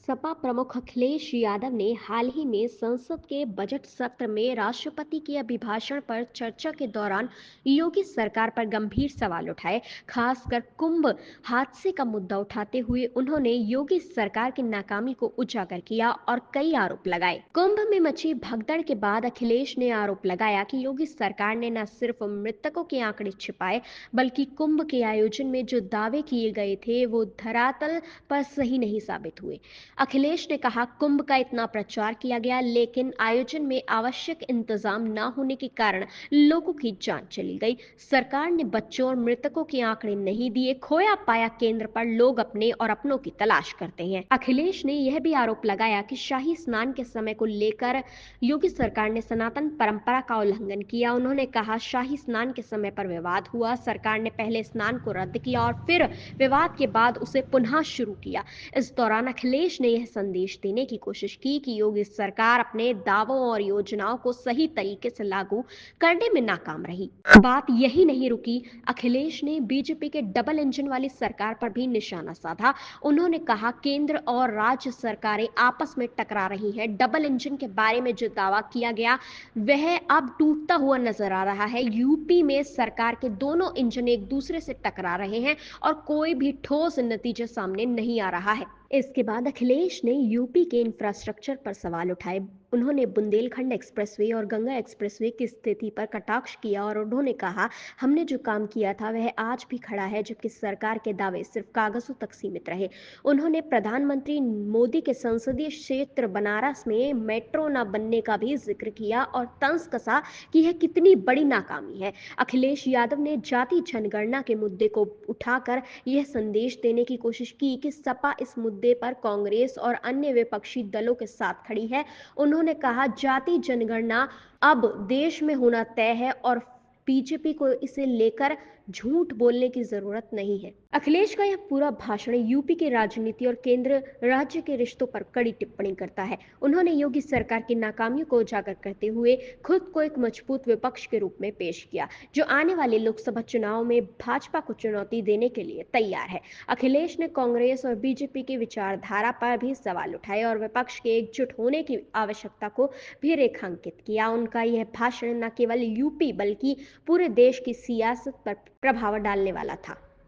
सपा प्रमुख अखिलेश यादव ने हाल ही में संसद के बजट सत्र में राष्ट्रपति के अभिभाषण पर चर्चा के दौरान योगी सरकार पर गंभीर सवाल उठाए। खासकर कुंभ हादसे का मुद्दा उठाते हुए उन्होंने योगी सरकार की नाकामी को उजागर किया और कई आरोप लगाए। कुंभ में मची भगदड़ के बाद अखिलेश ने आरोप लगाया कि योगी सरकार ने न सिर्फ मृतकों के आंकड़े छिपाए, बल्कि कुंभ के आयोजन में जो दावे किए गए थे वो धरातल पर सही नहीं साबित हुए। अखिलेश ने कहा, कुंभ का इतना प्रचार किया गया लेकिन आयोजन में आवश्यक इंतजाम न होने के कारण लोगों की जान चली गई। सरकार ने बच्चों और मृतकों के आंकड़े नहीं दिए। खोया पाया केंद्र पर लोग अपने और अपनों की तलाश करते हैं। अखिलेश ने यह भी आरोप लगाया कि शाही स्नान के समय को लेकर योगी सरकार ने सनातन परंपरा का उल्लंघन किया। उन्होंने कहा, शाही स्नान के समय पर विवाद हुआ, सरकार ने पहले स्नान को रद्द किया और फिर विवाद के बाद उसे पुनः शुरू किया। इस दौरान अखिलेश ने यह संदेश देने की कोशिश की कि योगी सरकार अपने दावों और योजनाओं को सही तरीके से लागू करने में नाकाम रही। बात यही नहीं रुकी। अखिलेश ने बीजेपी के डबल इंजन वाली सरकार पर भी निशाना साधा। उन्होंने कहा, केंद्र और राज्य सरकारें आपस में टकरा रही हैं। डबल इंजन के बारे में जो दावा किया गया वह अब टूटता हुआ नजर आ रहा है। यूपी में सरकार के दोनों इंजन एक दूसरे से टकरा रहे हैं और कोई भी ठोस नतीजा सामने नहीं आ रहा है। इसके बाद अखिलेश ने यूपी के इंफ्रास्ट्रक्चर पर सवाल उठाए। उन्होंने बुंदेलखंड एक्सप्रेसवे और गंगा एक्सप्रेसवे की स्थिति पर कटाक्ष किया और उन्होंने कहा, हमने जो काम किया था वह आज भी खड़ा है, जबकि सरकार के दावे सिर्फ कागजों तक सीमित रहे। उन्होंने प्रधानमंत्री मोदी के संसदीय क्षेत्र बनारस में मेट्रो न बनने का भी जिक्र किया और तंज कसा कि यह कितनी बड़ी नाकामी है। अखिलेश यादव ने जाति जनगणना के मुद्दे को उठाकर यह संदेश देने की कोशिश की कि सपा इस मुद्दे पर कांग्रेस और अन्य विपक्षी दलों के साथ खड़ी है। उन्होंने कहा, जाति जनगणना अब देश में होना तय है और बीजेपी को इसे लेकर झूठ बोलने की जरूरत नहीं है। अखिलेश का यह पूरा भाषण यूपी की राजनीति और केंद्र राज्य के रिश्तों पर कड़ी टिप्पणी करता है। उन्होंने योगी सरकार की नाकामियों को उजागर करते हुए खुद को एक मजबूत विपक्ष के रूप में पेश किया, जो आने वाले लोकसभा चुनाव में भाजपा को चुनौती देने के लिए तैयार है। अखिलेश ने कांग्रेस और बीजेपी की विचारधारा पर भी सवाल उठाए और विपक्ष के एकजुट होने की आवश्यकता को भी रेखांकित किया। उनका यह भाषण न केवल यूपी बल्कि पूरे देश की सियासत पर प्रभाव डालने वाला था।